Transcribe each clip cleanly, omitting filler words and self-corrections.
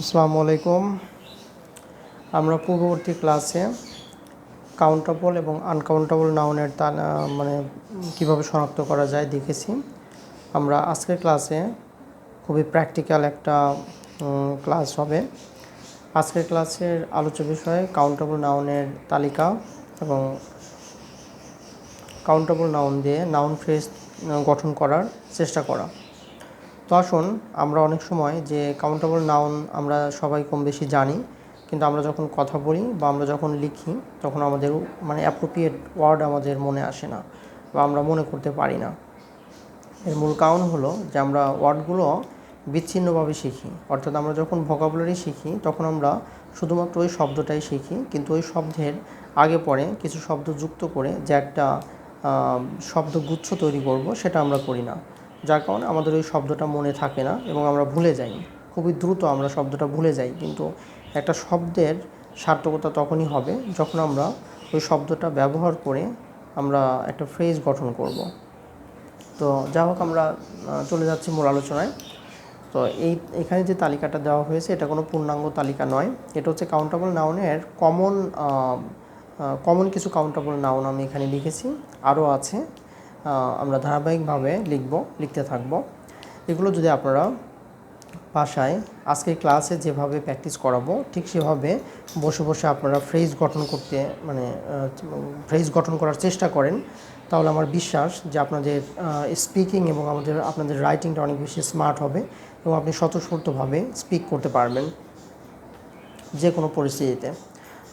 আসসালামু আলাইকুম। আমরা পূর্ববর্তী ক্লাসে কাউন্টেবল এবং আনকাউন্টেবল নাউনের মানে কীভাবে শনাক্ত করা যায় দেখেছি। আমরা আজকের ক্লাসে খুবই প্র্যাকটিক্যাল একটা ক্লাস হবে। আজকের ক্লাসের আলোচ্য বিষয় কাউন্টেবল নাউনের তালিকা এবং কাউন্টেবল নাউন দিয়ে নাউন ফ্রেজ গঠন করার চেষ্টা করা। তো আসুন, আমরা অনেক সময় যে কাউন্টেবল নাউন আমরা সবাই কম বেশি জানি, কিন্তু আমরা যখন কথা বলি বা আমরা যখন লিখি তখন আমাদের মানে অ্যাপ্রোপ্রিয়েট ওয়ার্ড আমাদের মনে আসে না বা আমরা মনে করতে পারি না। এর মূল কারণ হলো যে আমরা ওয়ার্ডগুলো বিচ্ছিন্নভাবে শিখি। অর্থাৎ আমরা যখন ভোকাবুলারি শিখি তখন আমরা শুধুমাত্র ওই শব্দটাই শিখি, কিন্তু ওই শব্দের আগে পরে কিছু শব্দ যুক্ত করে যে একটা শব্দগুচ্ছ তৈরি করব সেটা আমরা করি না, যার কারণে আমাদের ওই শব্দটা মনে থাকে না এবং আমরা ভুলে যাই। খুবই দ্রুত আমরা শব্দটা ভুলে যাই। কিন্তু একটা শব্দের সার্থকতা তখনই হবে যখন আমরা ওই শব্দটা ব্যবহার করে আমরা একটা ফ্রেজ গঠন করব। তো যা হোক, আমরা চলে যাচ্ছি মূল আলোচনায়। তো এখানে যে তালিকাটা দেওয়া হয়েছে এটা কোনো পূর্ণাঙ্গ তালিকা নয়, এটা হচ্ছে কাউন্টেবল নাউনের কমন কিছু কাউন্টেবল নাউন আমি এখানে লিখেছি। আরও আছে, আমরা ধারাবাহিকভাবে লিখতে থাকব। এগুলো যদি আপনারা বাসায় আজকের ক্লাসে যেভাবে প্র্যাকটিস করাবো ঠিক সেভাবে বসে বসে আপনারা ফ্রেজ গঠন করার চেষ্টা করেন, তাহলে আমার বিশ্বাস যে আপনাদের স্পিকিং এবং আপনাদের রাইটিংটা অনেক বেশি স্মার্ট হবে এবং আপনি স্বতঃস্ফূর্তভাবে স্পিক করতে পারবেন যে কোনো পরিস্থিতিতে।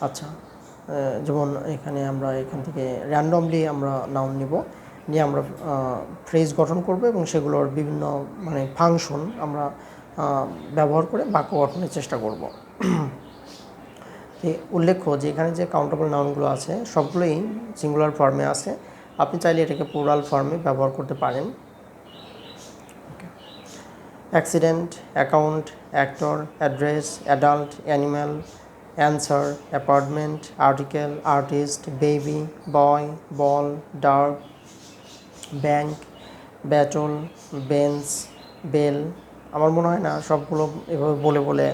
আচ্ছা, যেমন এখান থেকে র্যান্ডমলি আমরা নাউন নিয়ে আমরা ফ্রেজ গঠন করব এবং সেগুলোর বিভিন্ন ফাংশন আমরা ব্যবহার করে বাক্য গঠনের চেষ্টা করব। উল্লেখ্য যে এখানে যে কাউন্টেবল নাউনগুলো আছে সবগুলোই সিঙ্গুলার ফর্মে আছে। আপনি চাইলে এটাকে প্লুরাল ফর্মে ব্যবহার করতে পারেন। Accident, account, actor, address, adult, animal, answer, apartment, article, artist, baby, boy, ball, dark, bank, battle, bench, bell. আমার মনে হয় না সবগুলো এভাবে বলে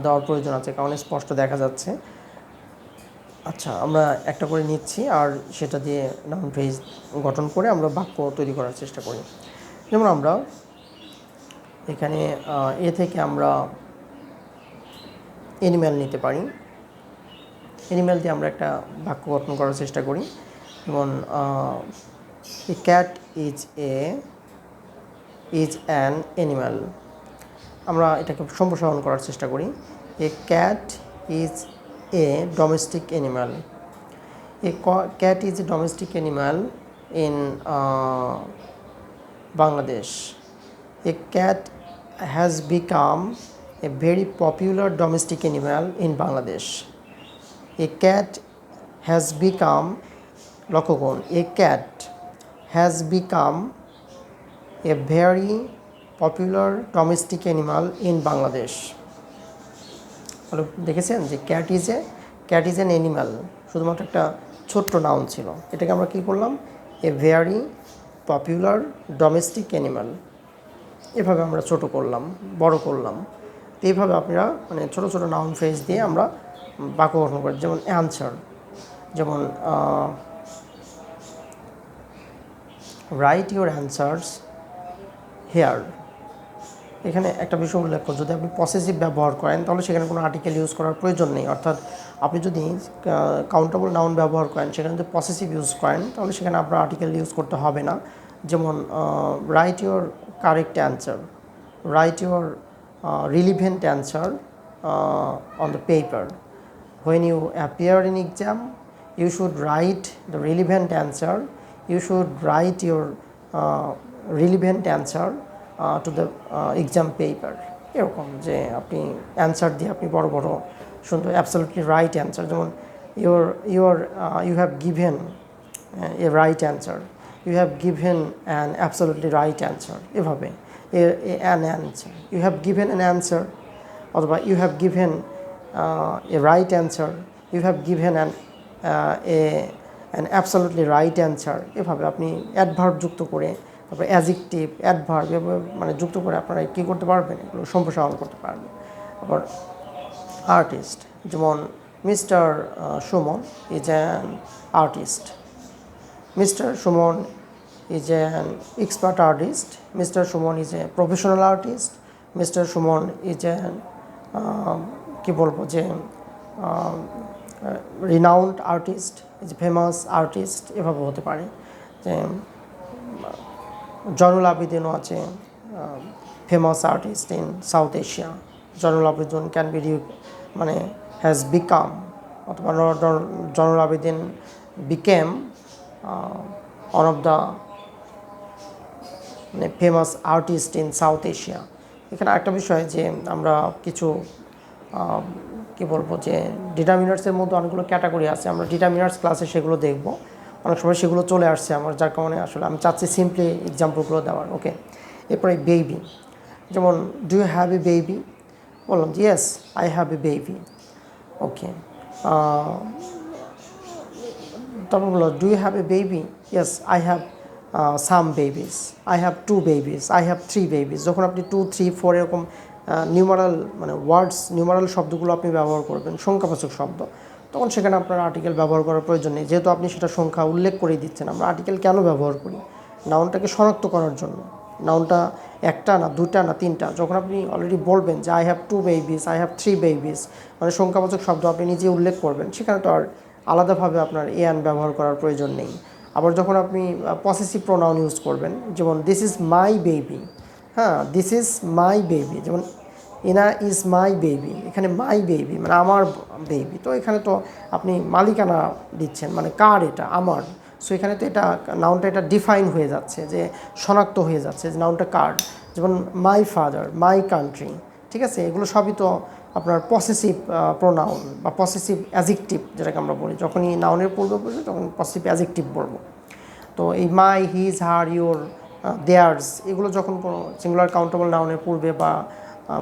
দেওয়ার প্রয়োজন আছে, কারণ স্পষ্ট দেখা যাচ্ছে। আচ্ছা, আমরা একটা করে নিচ্ছি আর সেটা দিয়ে নাউন ফ্রেজ গঠন করে আমরা বাক্য তৈরি করার চেষ্টা করি। যেমন আমরা এখানে এ থেকে আমরা অ্যানিম্যাল নিতে পারি। অ্যানিম্যাল দিয়ে আমরা একটা বাক্য গঠন করার চেষ্টা করি। যেমন এ ক্যাট ইজ অ্যান অ্যানিম্যাল। আমরা এটাকে সম্প্রসারণ করার চেষ্টা করি। এ cat is a domestic animal. A cat is a domestic animal in Bangladesh. A cat has become a very popular domestic animal in Bangladesh. A cat has become, লক্ষ্য করুন, a cat has become a very popular domestic animal in Bangladesh. দেখেছেন যে cat is an animal শুধুমাত্র একটা ছোট্ট noun ছিল, এটাকে আমরা কী করলাম, a very popular domestic animal. এভাবে আমরা ছোট করলাম, বড় করলাম। তো এইভাবে আপনারা ছোট ছোট নাউন ফ্রেজ দিয়ে আমরা বাক্য গঠন করি। যেমন অ্যান্সার, যেমন রাইট ইউর অ্যান্সার্স হেয়ার। এখানে একটা বিষয় উল্লেখ্য, যদি আপনি পসেসিভ ব্যবহার করেন তাহলে সেখানে কোনো আর্টিকেল ইউজ করার প্রয়োজন নেই। অর্থাৎ আপনি যদি কাউন্টেবল নাউন ব্যবহার করেন সেখানে যদি পসেসিভ ইউজ করেন তাহলে সেখানে আপনার আর্টিকেল ইউজ করতে হবে না। যেমন right your correct answer, write your relevant answer on the paper. When you appear in exam, you should write the relevant answer. You should write your relevant answer to the exam paper. এরকম যে আপনি answer দিয়ে আপনি বড় বড় সুন্দর absolutely right answer, যেমন you have given a right answer, you have given an absolutely right answer, এভাবে an answer, you have given an answer, অথবা you have given a right answer, you have given an absolutely right answer। এভাবে আপনি adverb যুক্ত করে, তারপরে adjective, adverb যুক্ত করে আপনারা কী করতে পারবেন, এগুলো সম্প্রসারণ করতে পারবেন। আবার আর্টিস্ট, যেমন mister Suman is an artist, mister Suman is an expert artist, mister Suman is a professional artist, mister Suman is an কী বলবো যে renowned artist, is famous artist, এভাবে হতে পারে। যে জয়নুল আবেদিনও আছে, famous artist in South Asia. Zainul Abedin can be মানে হ্যাজ বিকাম, অথবা Zainul Abedin became one of the famous artist in South Asia. এখানে একটা বিষয় যে আমরা কিছু কী বলবো যে ডিটারমিনার্সের মধ্যে অনেকগুলো ক্যাটাগরি আছে, আমরা ডিটারমিনার্স ক্লাসে সেগুলো দেখব, অনেক সময় সেগুলো চলে আসছে আমার, যার কারণে আসলে আমি চাচ্ছি সিম্পলি এক্সাম্পলগুলো দেওয়ার। ওকে, এরপরে বেবি, যেমন do you have a baby, বললাম যে yes I have a baby. Okay, তারপর বললো do you have a baby, yes I have some babies, I have 2 babies, I have 3 babies. যখন আপনি 2, 3, 4 এরকম নিউমারাল মানে ওয়ার্ডস, নিউমারাল শব্দগুলো আপনি ব্যবহার করবেন, সংখ্যাবাচক শব্দ, তখন সেখানে আপনার আর্টিকেল ব্যবহার করার প্রয়োজন নেই, যেহেতু আপনি সেটা সংখ্যা উল্লেখ করে দিচ্ছেন। আমরা আর্টিকেল কেন ব্যবহার করি? নাউনটাকে শনাক্ত করার জন্য। নাউনটা একটা না, দুটা না, তিনটা, যখন আপনি অলরেডি বলবেন যে I have 2 babies, I have 3 babies, মানে সংখ্যাবাচক শব্দ আপনি নিজে উল্লেখ করবেন, সেখানে তো আর আলাদাভাবে আপনার অ্যান ব্যবহার করার প্রয়োজন নেই। আবার যখন আপনি পসেসিভ প্রোনাউন ইউজ করবেন, যেমন দিস ইজ মাই বেবি, হ্যাঁ, দিস ইজ মাই বেবি, যেমন ইনা ইজ মাই বেবি, এখানে মাই বেবি মানে আমার বেবি, তো এখানে তো আপনি মালিকানা দিচ্ছেন, মানে কার এটা, আমার। সো এখানে তো এটা নাউনটা এটা ডিফাইন হয়ে যাচ্ছে, যে শনাক্ত হয়ে যাচ্ছে যে নাউনটা কার। যেমন মাই ফাদার, মাই কান্ট্রি, ঠিক আছে, এগুলো সবই তো আপনার পসেসিভ প্রোনাউন বা পসেসিভ অ্যাজেক্টিভ, যেটাকে আমরা বলি, যখনই নাউনের পূর্বে বসবে তখন পসেসিভ অ্যাজেক্টিভ বলবো। তো এই মাই, হিজ, হার, ইউর, দেয়ার্স, এগুলো যখন কোনো সিঙ্গুলার কাউন্টেবল নাউনের পূর্বে বা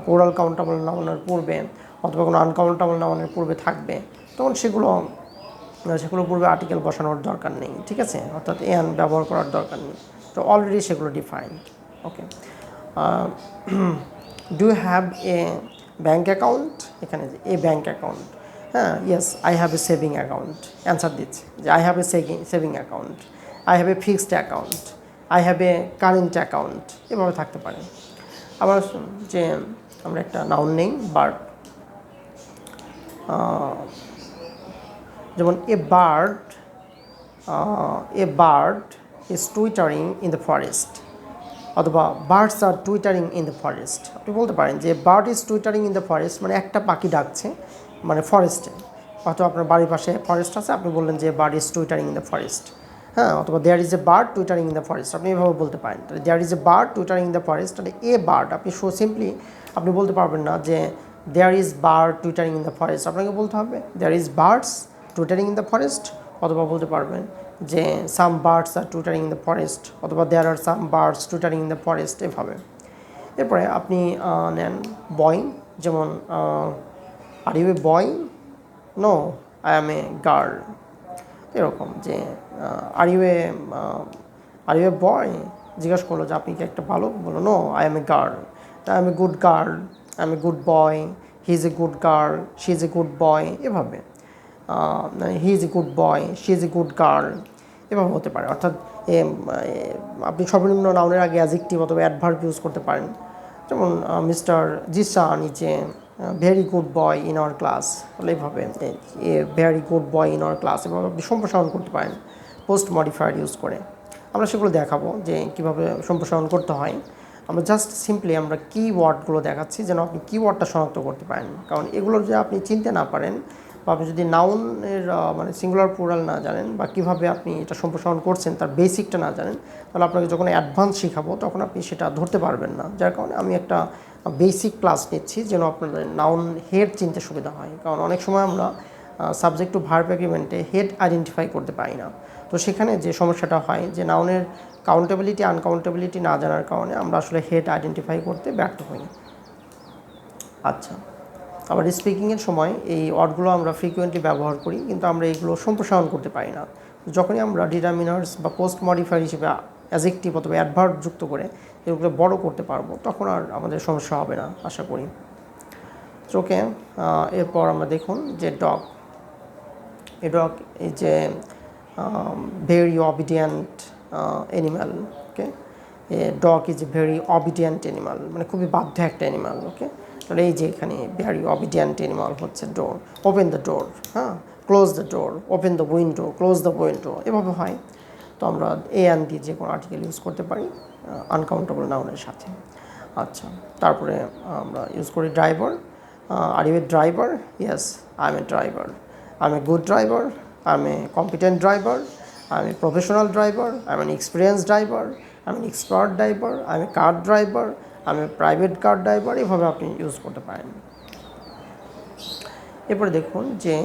প্লুরাল কাউন্টেবল নাউনের পূর্বে অথবা কোনো আনকাউন্টেবল নাউনের পূর্বে থাকবে, তখন সেগুলোর পূর্বে আর্টিকেল বসানোর দরকার নেই, ঠিক আছে, অর্থাৎ অ্যান ব্যবহার করার দরকার নেই, তো অলরেডি সেগুলো define. Okay, do you have a bank account, এখানে যে এ ব্যাঙ্ক অ্যাকাউন্ট, হ্যাঁ, yes I have a saving account, answer দিচ্ছে যে I have a saving account, I have a fixed account, I have a current account, এভাবে থাকতে পারে। আবার যে আমরা একটা নাউন নেই, বার্ড, যেমন a bird is twittering in the forest, অথবা birds are twittering in the forest. আপনি বলতে পারেন যে bird is twittering in the forest, মানে একটা পাখি ডাকছে মানে ফরেস্টে, অথবা আপনার বাড়ির পাশে ফরেস্ট আছে, আপনি বললেন যে bird is twittering in the forest, হ্যাঁ, অথবা there is a bird twittering in the forest, আপনি এভাবে বলতে পারেন। তাহলে there is a bird twittering in the forest, তাহলে এ বার্ড, আপনি সিম্পলি আপনি বলতে পারবেন না যে there is bird twittering in the forest, আপনাকে বলতে হবে there is birds twittering in the forest, অথবা বলতে পারবেন যে some birds are twittering in the forest, অথবা there are some birds twittering in the forest, এভাবে। এরপরে আপনি নেন বয়, যেমন are you a boy, no I am a girl, এরকম যে আর ইউ এ বয়, জিজ্ঞাসা করলো যে আপনি কি একটা বালক, বলো no I am a girl, I am a good girl, I am a good boy, he is a good girl, she is a good boy, এভাবে he is a good boy, she is a good girl, এভাবে হতে পারে। অর্থাৎ আপনি সর্বনিম্ন নাউনের আগে adjective অথবা অ্যাডভার্ব ইউজ করতে পারেন, যেমন mister Zishan is a very good boy in our class, বলে এইভাবে a very good boy in our class, এভাবে আপনি সম্প্রসারণ করতে পারেন পোস্ট মডিফায়ার ইউজ করে। আমরা সেগুলো দেখাবো যে কীভাবে সম্প্রসারণ করতে হয়। আমরা জাস্ট সিম্পলি আমরা কিওয়ার্ডগুলো দেখাচ্ছি যেন আপনি কিওয়ার্ডটা শনাক্ত করতে পারেন, কারণ এগুলো যদি আপনি চিনতে না পারেন বা আপনি যদি নাউনের মানে সিঙ্গুলার প্লুরাল না জানেন বা কীভাবে আপনি এটা সম্প্রসারণ করছেন তার বেসিকটা না জানেন, তাহলে আপনাকে যখন অ্যাডভান্স শেখাবো তখন আপনি সেটা ধরতে পারবেন না। যার কারণে আমি একটা বেসিক ক্লাস নিচ্ছি যেন আপনাদের নাউন হেড চিনতে সুবিধা হয়, কারণ অনেক সময় আমরা সাবজেক্ট টু ভার্ব এগ্রিমেন্টে হেড আইডেন্টিফাই করতে পারি না। তো সেখানে যে সমস্যাটা হয় যে নাউনের কাউন্টেবিলিটি আনকাউন্টেবিলিটি না জানার কারণে আমরা আসলে হেড আইডেন্টিফাই করতে ব্যর্থ হই। আচ্ছা, আবার স্পিকিংয়ের সময় এই ওয়ার্ডগুলো আমরা ফ্রিকুয়েন্টলি ব্যবহার করি, কিন্তু আমরা এগুলো সম্প্রসারণ করতে পারি না। যখনই আমরা ডিটারমিনার্স বা পোস্ট মডিফায়ার হিসেবে অ্যাজেক্টিভ অথবা অ্যাডভার্ব যুক্ত করে এগুলো বড় করতে পারবো, তখন আর আমাদের সমস্যা হবে না আশা করি। ওকে, এরপর আমরা দেখুন যে dog, a dog is a very obedient animal. Okay, a dog is a very obedient animal, মানে খুবই বাধ্য একটা অ্যানিমাল। ওকে, তাহলে এই যে এখানে ভেরি অবিডিয়েন্ট অ্যানিমাল হচ্ছে ডোর, ওপেন দ্য ডোর, হ্যাঁ, close the door, open the window, close the window, এভাবে হয়। তো আমরা এ অ্যান্ড দিয়ে যে কোনো আর্টিকেল ইউজ করতে পারি আনকাউন্টেবল নাউনের সাথে। আচ্ছা, তারপরে আমরা ইউজ করি driver. R you A driver? Yes, I am A driver. I am a good driver, I am A competent driver, I am a professional driver, I am N experience driver, I am N expert driver, I am A car driver, I am A private car driver, এভাবে আপনি use করতে পারেন। এরপরে দেখুন যে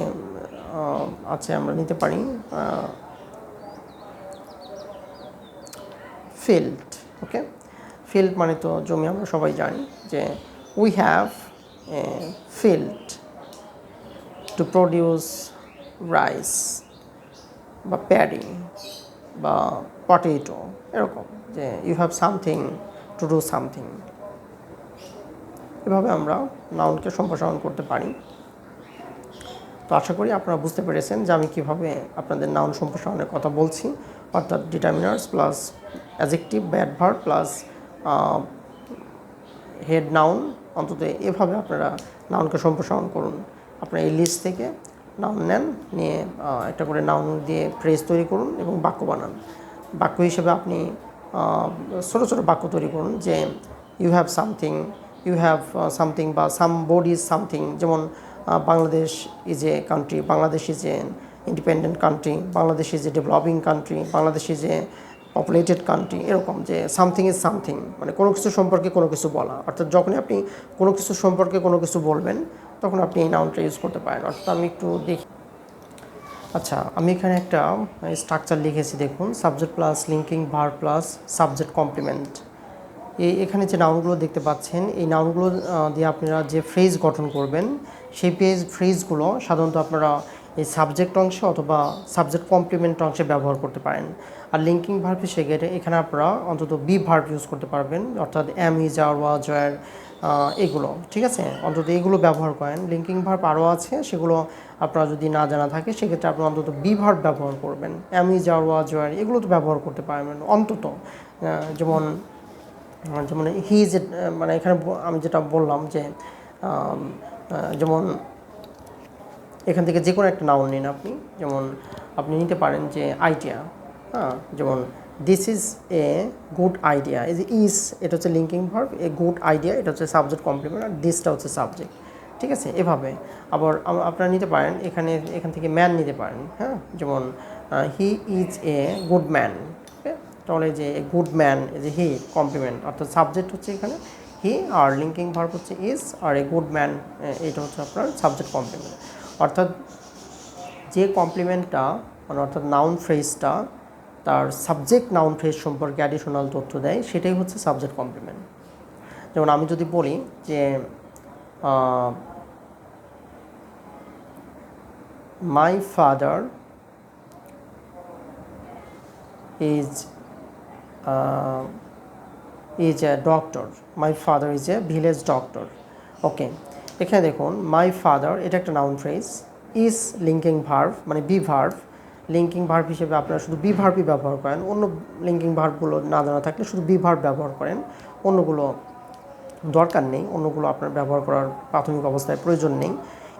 আছে, আমরা নিতে পারি ফিল্ড। ওকে, ফিল্ড মানে তো জমি, আমরা সবাই জানি যে we have a field to produce rice বা প্যাডি বা পটেটো, এরকম যে you have something to do something. এভাবে আমরা নাউনকে সম্প্রসারণ করতে পারি। তো আশা করি আপনারা বুঝতে পেরেছেন যে আমি কীভাবে আপনাদের নাউন সম্প্রসারণের কথা বলছি, অর্থাৎ ডিটারমিনার্স প্লাস অ্যাডজেক্টিভ বা অ্যাডভার্ব প্লাস হেড নাউন। অন্তত এভাবে আপনারা নাউনকে সম্প্রসারণ করুন। আপনারা এই লিস্ট থেকে নাউন নেন, নিয়ে একটা করে নাউন দিয়ে ফ্রেজ তৈরি করুন এবং বাক্য বানান। বাক্য হিসেবে আপনি ছোটো ছোটো বাক্য তৈরি করুন যে you have something, you have something বা সাম বডি ইজ সামথিং। যেমন Bangladesh is a country, Bangladesh is a independent country, Bangladesh is a developing country, Bangladesh is a populated country, এরকম যে সামথিং ইজ সামথিং, মানে কোনো কিছু সম্পর্কে কোনো কিছু বলা। অর্থাৎ যখনই আপনি কোনো কিছু সম্পর্কে কোনো কিছু বলবেন তখন আপনি এই নাউনটা ইউজ করতে পারেন। অর্থাৎ আমি একটু দেখি। আচ্ছা, আমি এখানে একটা স্ট্রাকচার লিখেছি, দেখুন, subject plus linking verb plus subject complement. এখানে যে নাউনগুলো দেখতে পাচ্ছেন, এই নাউনগুলো দিয়ে আপনারা যে ফ্রেজ গঠন করবেন সেই ফ্রেজগুলো সাধারণত আপনারা এই সাবজেক্ট অংশে অথবা সাবজেক্ট কমপ্লিমেন্ট অংশে ব্যবহার করতে পারেন। আর লিঙ্কিং ভার্ব হিসেবে এখানে আপনারা অন্তত বি ভার্ব ইউজ করতে পারবেন, অর্থাৎ am, is, are, was, were, এগুলো, ঠিক আছে, অন্তত এগুলো ব্যবহার করেন। লিঙ্কিং ভার্ব আরও আছে, সেগুলো আপনারা যদি না জানা থাকে সেক্ষেত্রে আপনি অন্তত বি ভার্ব ব্যবহার করবেন। Am, is, are, was, were এগুলো তো ব্যবহার করতে পারবেন অন্তত। যেমন হি ইজ, মানে এখানে আমি যেটা বললাম যে যেমন এখান থেকে যে কোনো একটা নাউন নিন আপনি, যেমন আপনি নিতে পারেন যে আইডিয়া, হ্যাঁ, যেমন this is a good idea. এই যে ইজ, এটা হচ্ছে linking verb, a good idea এটা হচ্ছে সাবজেক্ট কমপ্লিমেন্ট, আর দিসটা হচ্ছে সাবজেক্ট, ঠিক আছে। এভাবে আবার আপনারা নিতে পারেন এখান থেকে ম্যান নিতে পারেন, হ্যাঁ, যেমন হি ইজ এ গুড ম্যান। তাহলে যে গুড ম্যান, যে হি কমপ্লিমেন্ট, অর্থাৎ সাবজেক্ট হচ্ছে এখানে হি, আর লিঙ্কিং ভার্ব হচ্ছে ইজ, আর এ গুড ম্যান এটা হচ্ছে আপনার সাবজেক্ট কমপ্লিমেন্ট। অর্থাৎ যে কমপ্লিমেন্টটা, মানে অর্থাৎ নাউন ফ্রেজটা তার সাবজেক্ট নাউন ফ্রেজ সম্পর্কে অ্যাডিশনাল তথ্য দেয়, সেটাই হচ্ছে সাবজেক্ট কমপ্লিমেন্ট। যেমন আমি যদি বলি যে my father is a doctor, my father is a village doctor. Okay, এখানে দেখুন মাই ফাদার এটা একটা noun phrase, is linking verb মানে বি ভার্ভ। লিঙ্কিং ভার্ভ হিসেবে আপনারা শুধু বি ভার্ভই ব্যবহার করেন, অন্য লিঙ্কিং ভার্ভগুলো না জানা থাকলে শুধু বি ভার্ভ ব্যবহার করেন, অন্যগুলো দরকার নেই, অন্যগুলো আপনার ব্যবহার করার প্রাথমিক অবস্থায় প্রয়োজন নেই।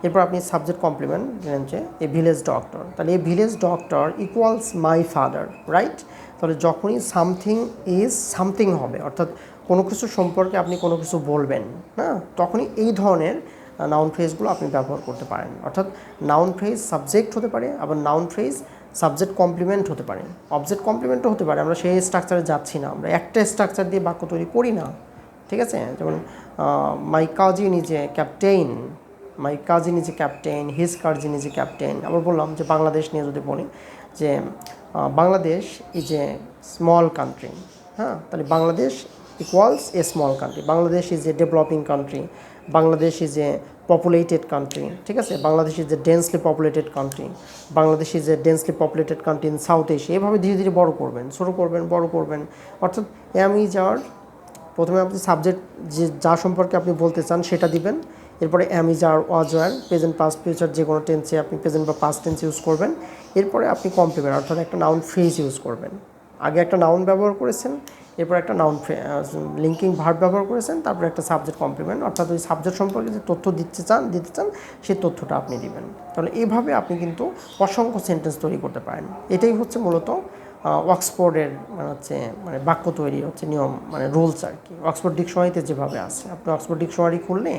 এরপর আপনি সাবজেক্ট কমপ্লিমেন্ট দিলেন যে এ ভিলেজ ডক্টর, তাহলে এ village doctor equals my father, right. তাহলে যখনই সামথিং ইজ সামথিং হবে, অর্থাৎ কোনো কিছু সম্পর্কে আপনি কোনো কিছু বলবেন, হ্যাঁ, তখনই এই ধরনের নাউন ফ্রেজগুলো আপনি ব্যবহার করতে পারেন। অর্থাৎ নাউন ফ্রেজ সাবজেক্ট হতে পারে, আবার নাউন ফ্রেজ সাবজেক্ট কমপ্লিমেন্ট হতে পারে, অবজেক্ট কমপ্লিমেন্টও হতে পারে। আমরা সেই স্ট্রাকচারে যাচ্ছি না, আমরা একটা স্ট্রাকচার দিয়ে বাক্য তৈরি করি না, ঠিক আছে। যেমন my cousin is a captain, my cousin is a captain, his cousin is a captain. আবার বললাম যে বাংলাদেশ নিয়ে যদি বলি যে Bangladesh is a small country, হ্যাঁ, তাহলে Bangladesh equals a small country, Bangladesh is a developing country, Bangladesh is a populated country, ঠিক আছে, Bangladesh is A densely populated country, Bangladesh is A densely populated country in South Asia. এভাবে ধীরে ধীরে বড় করবেন, ছোটো করবেন, বড় করবেন। অর্থাৎ এম ইজ আর, প্রথমে আপনি সাবজেক্ট যে যা সম্পর্কে আপনি বলতে চান সেটা দিবেন, এরপরে am is are was were, present past future যে কোনো টেন্সে আপনি প্রেজেন্ট বা পাস্ট টেন্স ইউজ করবেন। এরপরে আপনি কমপ্লিমেন্ট অর্থাৎ একটা নাউন ফ্রেজ ইউজ করবেন। আগে একটা নাউন ব্যবহার করেছেন, এরপর একটা নাউন লিঙ্কিং ভার্ব ব্যবহার করেছেন, তারপরে একটা সাবজেক্ট কমপ্লিমেন্ট অর্থাৎ ওই সাবজেক্ট সম্পর্কে যে তথ্য দিতে চান সেই তথ্যটা আপনি দিবেন। তাহলে এইভাবে আপনি কিন্তু অসংখ্য সেন্টেন্স তৈরি করতে পারেন। এটাই হচ্ছে মূলত অক্সফোর্ডের মানে বাক্য তৈরির হচ্ছে নিয়ম, মানে রুলস আর কি। অক্সফোর্ড ডিকশনারিতে যেভাবে আছে, আপনি অক্সফোর্ড ডিকশনারি খুললে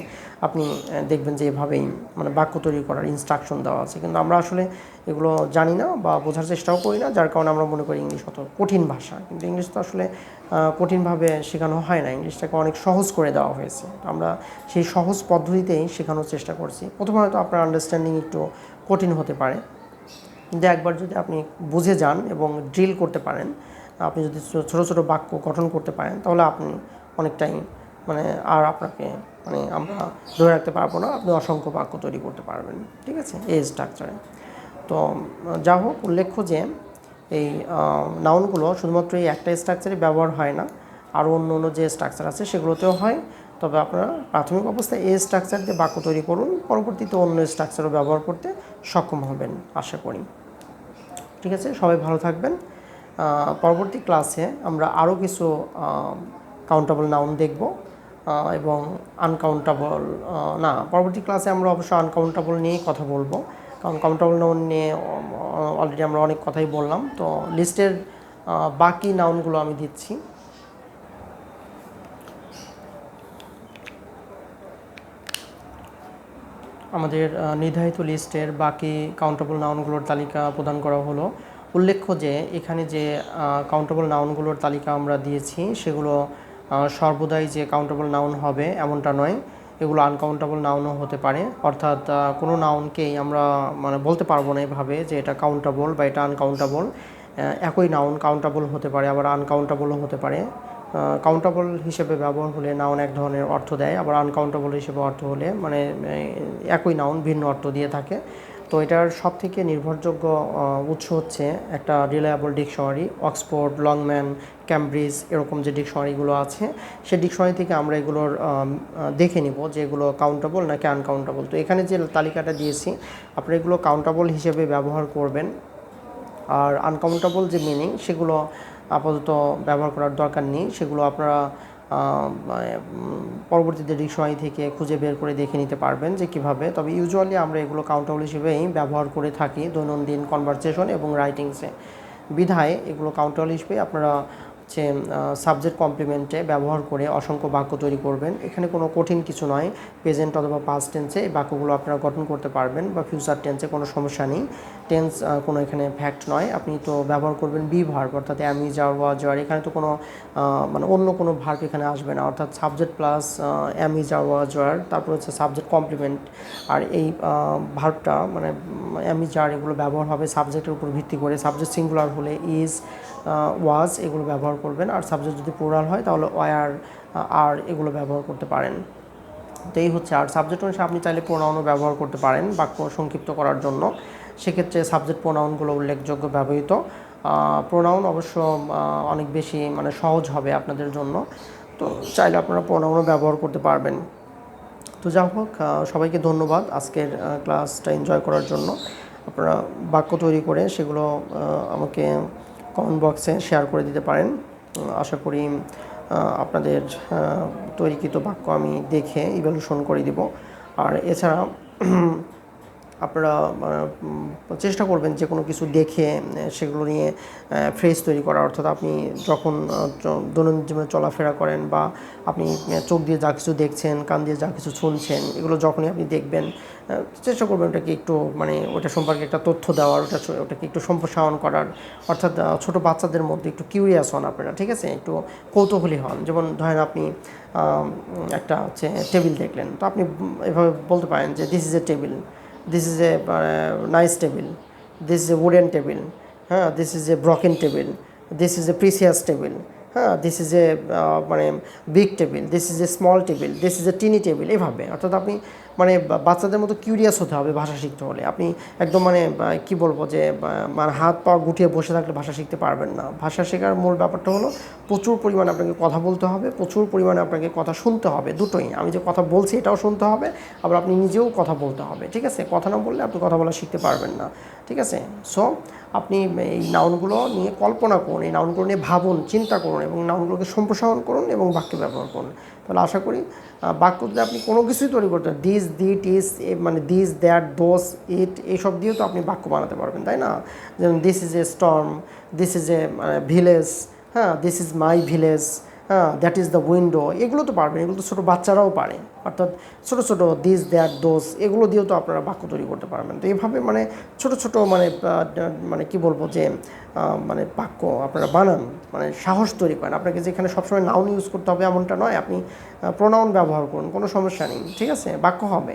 আপনি দেখবেন যে এভাবেই মানে বাক্য তৈরি করার ইনস্ট্রাকশন দেওয়া আছে। কিন্তু আমরা আসলে এগুলো জানি না বা বোঝার চেষ্টাও করি না, যার কারণে আমরা মনে করি ইংলিশ অত কঠিন ভাষা। কিন্তু ইংলিশ তো আসলে কঠিনভাবে শেখানো হয় না, ইংলিশটাকে অনেক সহজ করে দেওয়া হয়েছে। আমরা সেই সহজ পদ্ধতিতেই শেখানোর চেষ্টা করছি। প্রথমে হয়তো আপনার আন্ডারস্ট্যান্ডিং একটু কঠিন হতে পারে, কিন্তু একবার যদি আপনি বুঝে যান এবং ড্রিল করতে পারেন, আপনি যদি ছোটো ছোটো বাক্য গঠন করতে পারেন, তাহলে আপনি অনেকটাই মানে আর আপনাকে মানে আমরা ধরে রাখতে পারবো না, আপনি অসংখ্য বাক্য তৈরি করতে পারবেন। ঠিক আছে, এই স্ট্রাকচারে। তো যা হোক, উল্লেখ্য যে এই নাউনগুলো শুধুমাত্র এই একটা স্ট্রাকচারে ব্যবহার হয় না, আরও অন্য অন্য যে স্ট্রাকচার আছে সেগুলোতেও হয়। তবে আপনারা প্রাথমিক অবস্থায় এই স্ট্রাকচার দিয়ে বাক্য তৈরি করুন, পরবর্তীতে অন্য স্ট্রাকচারও ব্যবহার করতে সক্ষম হবেন আশা করি। ঠিক আছে, সবাই ভালো থাকবেন। পরবর্তী ক্লাসে আমরা আরও কিছু কাউন্টেবল নাউন দেখব এবং আনকাউন্টেবল পরবর্তী ক্লাসে আমরা অবশ্য আনকাউন্টেবল নিয়েই কথা বলবো, কারণ কাউন্টেবল নাউন নিয়ে অলরেডি আমরা অনেক কথাই বললাম। তো লিস্টের বাকি নাউনগুলো আমি দিচ্ছি। আমাদের নির্ধারিত লিস্টের বাকি কাউন্টেবল নাউনগুলোর তালিকা প্রদান করা হলো। উল্লেখ্য যে এখানে যে কাউন্টেবল নাউনগুলোর তালিকা আমরা দিয়েছি সেগুলো সর্বদাই যে কাউন্টেবল নাউন হবে এমনটা নয়, এগুলো আনকাউন্টেবল নাউনও হতে পারে। অর্থাৎ কোনো নাউনকেই আমরা মানে বলতে পারবো না এভাবে যে এটা কাউন্টেবল বা এটা আনকাউন্টেবল। একই নাউন কাউন্টেবল হতে পারে, আবার আনকাউন্টেবলও হতে পারে। কাউন্টেবল হিসেবে ব্যবহার হলে নাউন এক ধরনের অর্থ দেয়, আবার আনকাউন্টেবল হিসেবে অর্থ হলে মানে একই নাউন ভিন্ন অর্থ দিয়ে থাকে। তো এটার সব থেকে নির্ভরযোগ্য উৎস হচ্ছে একটা reliable dictionary, Oxford, Longman, Cambridge এরকম যে ডিকশনারিগুলো আছে, সেই ডিকশনারি থেকে আমরা এগুলোর দেখে নিব যে এগুলো কাউন্টেবল নাকি আনকাউন্টেবল। তো এখানে যে তালিকাটা দিয়েছি আপনারা এগুলো কাউন্টেবল হিসেবে ব্যবহার করবেন, আর আনকাউন্টেবল যে মিনিং সেগুলো আপাতত ব্যবহার করার দরকার নেই, সেগুলো আপনারা পরবর্তীতে ডিকশনারি থেকে খুঁজে বের করে দেখে নিতে পারবেন যে কীভাবে। তবে ইউজুয়ালি আমরা এগুলো কাউন্টেবল হিসেবেই ব্যবহার করে থাকি দৈনন্দিন কনভারসেশন এবং রাইটিংসে, বিধায় এগুলো কাউন্টেবল হিসেবে আপনারা হচ্ছে সাবজেক্ট কমপ্লিমেন্টে ব্যবহার করে অসংখ্য বাক্য তৈরি করবেন। এখানে কোনো কঠিন কিছু নয়, প্রেজেন্ট অথবা পাস্ট টেন্সে এই বাক্যগুলো আপনারা গঠন করতে পারবেন, বা ফিউচার টেন্সে কোনো সমস্যা নেই। টেন্স কোনো এখানে ফ্যাক্ট নয়, আপনি তো ব্যবহার করবেন বি ভার্ব, অর্থাৎ অ্যাম, ইজ, আর, ওয়াজ, ওয়্যার। এখানে তো কোনো মানে অন্য কোনো ভার্ব এখানে আসবে না, অর্থাৎ subject plus am, is, are, was, were, তারপর হচ্ছে সাবজেক্ট কমপ্লিমেন্ট। আর এই ভার্বটা মানে অ্যাম, ইজ, আর এগুলো ব্যবহার হবে সাবজেক্টের উপর ভিত্তি করে। সাবজেক্ট সিঙ্গুলার হলে ইজ, ওয়াজ এগুলো ব্যবহার করবেন, আর সাবজেক্ট যদি প্লুরাল হয় তাহলে ওয়্যার, আর এগুলো ব্যবহার করতে পারেন। তো এই হচ্ছে। আর সাবজেক্ট অনুসারে আপনি চাইলে প্রোনাউনও ব্যবহার করতে পারেন বাক্য সংক্ষিপ্ত করার জন্য, সেক্ষেত্রে সাবজেক্ট প্রোনাউনগুলো উল্লেখযোগ্য ব্যবহৃত। প্রোনাউন অবশ্য অনেক বেশি মানে সহজ হবে আপনাদের জন্য, তো চাইলে আপনারা প্রোনাউনও ব্যবহার করতে পারবেন। তো যাই হোক, সবাইকে ধন্যবাদ আজকের ক্লাসটা এনজয় করার জন্য। আপনারা বাক্য তৈরি করে সেগুলো আমাকে কমেন্ট বক্সে শেয়ার করে দিতে পারেন। আশা করি আপনাদের তৈরিকৃত বাক্য আমি দেখে ইভ্যালুয়েশন করে দিব। আর এছাড়া আপনারা চেষ্টা করবেন যে কোনো কিছু দেখে সেগুলো নিয়ে ফ্রেজ তৈরি করা। অর্থাৎ আপনি যখন দৈনন্দিন জীবনে চলাফেরা করেন বা আপনি চোখ দিয়ে যা কিছু দেখছেন, কান দিয়ে যা কিছু শুনছেন, এগুলো যখনই আপনি দেখবেন চেষ্টা করবেন ওটাকে একটু মানে ওটা সম্পর্কে একটা তথ্য দেওয়ার, ওটাকে একটু সম্প্রসারণ করার। অর্থাৎ ছোটো বাচ্চাদের মধ্যে একটু কিউরিয়াস হন আপনারা, ঠিক আছে, একটু কৌতূহলী হন। যেমন ধরেন আপনি একটা হচ্ছে টেবিল দেখলেন, তো আপনি এভাবে বলতে পারেন যে this is a table, this is a nice table, this is a wooden table, this is a broken table, this is a precious table, হ্যাঁ, দিস ইজ এ মানে big table, this is a small table, this is a tiny table, এভাবে। অর্থাৎ আপনি মানে বাচ্চাদের মতো curious হতে হবে ভাষা শিখতে হলে। আপনি একদম মানে কি বলবো যে মানে হাত পা গুটিয়ে বসে থাকলে ভাষা শিখতে পারবেন না। ভাষা শেখার মূল ব্যাপারটা হলো প্রচুর পরিমাণে আপনাকে কথা বলতে হবে, প্রচুর পরিমাণে আপনাকে কথা শুনতে হবে, দুটোই। আমি যে কথা বলছি এটাও শুনতে হবে, আবার আপনি নিজেও কথা বলতে হবে, ঠিক আছে? কথা না বললে আপনি কথা বলা শিখতে পারবেন না, ঠিক আছে? সো আপনি এই নাউনগুলো নিয়ে কল্পনা করুন, এই নাউনগুলো নিয়ে ভাবুন, চিন্তা করুন এবং নাউনগুলোকে সম্প্রসারণ করুন এবং বাক্যে ব্যবহার করুন। তাহলে আশা করি বাক্য যদি আপনি কোনো কিছুই তৈরি করতে দিস, দিট, ইস, মানে দিস, দ্যাট, দোস, ইট, এইসব দিয়েও তো আপনি বাক্য বানাতে পারবেন, তাই না? যেমন this is a Sturm, this is a village, হ্যাঁ, দিস ইজ মাই ভিলেজ, হ্যাঁ, দ্যাট ইজ দ্য উইন্ডো, এগুলো তো পারবেন, এগুলো তো ছোটো বাচ্চারাও পারে। অর্থাৎ ছোটো ছোটো দিস, দ্যাট, দোস, এগুলো দিয়েও তো আপনারা বাক্য তৈরি করতে পারবেন। তো এইভাবে মানে ছোটো ছোটো মানে কি বলবো যে মানে বাক্য আপনারা বানান, মানে সাহস তৈরি করেন। আপনাকে যেখানে সবসময় নাউন ইউজ করতে হবে এমনটা নয়, আপনি প্রোনাউন ব্যবহার করুন, কোনো সমস্যা নেই, ঠিক আছে? বাক্য হবে,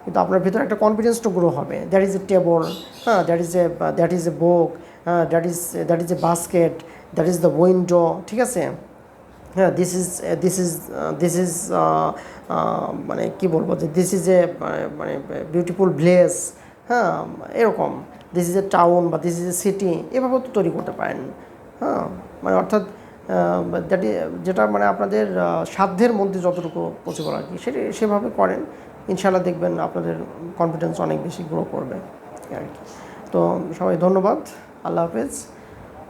কিন্তু আপনার ভিতরে একটা কনফিডেন্সটা গ্রো হবে। দ্যাট ইজ এ টেবল, হ্যাঁ, দ্যাট ইজ এ বুক, হ্যাঁ, that is a basket, that is the window, ঠিক আছে? হ্যাঁ, দিস ইজ মানে কী বলবো যে দিস ইজ এ মানে বিউটিফুল ভিলেজ, হ্যাঁ, এরকম। দিস ইজ এ টাউন বা দিস ইজ এ সিটি, এভাবেও তো তৈরি করতে পারেন। হ্যাঁ, মানে অর্থাৎ যেটা মানে আপনাদের সাধ্যের মধ্যে যতটুকু পসিবল আর কি, সেভাবে করেন, ইনশাআল্লাহ দেখবেন আপনাদের কনফিডেন্স অনেক বেশি গ্রো করবে আর কি। তো সবাই ধন্যবাদ, আল্লাহ হাফেজ,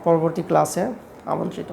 পরবর্তী ক্লাসে আমন্ত্রিত।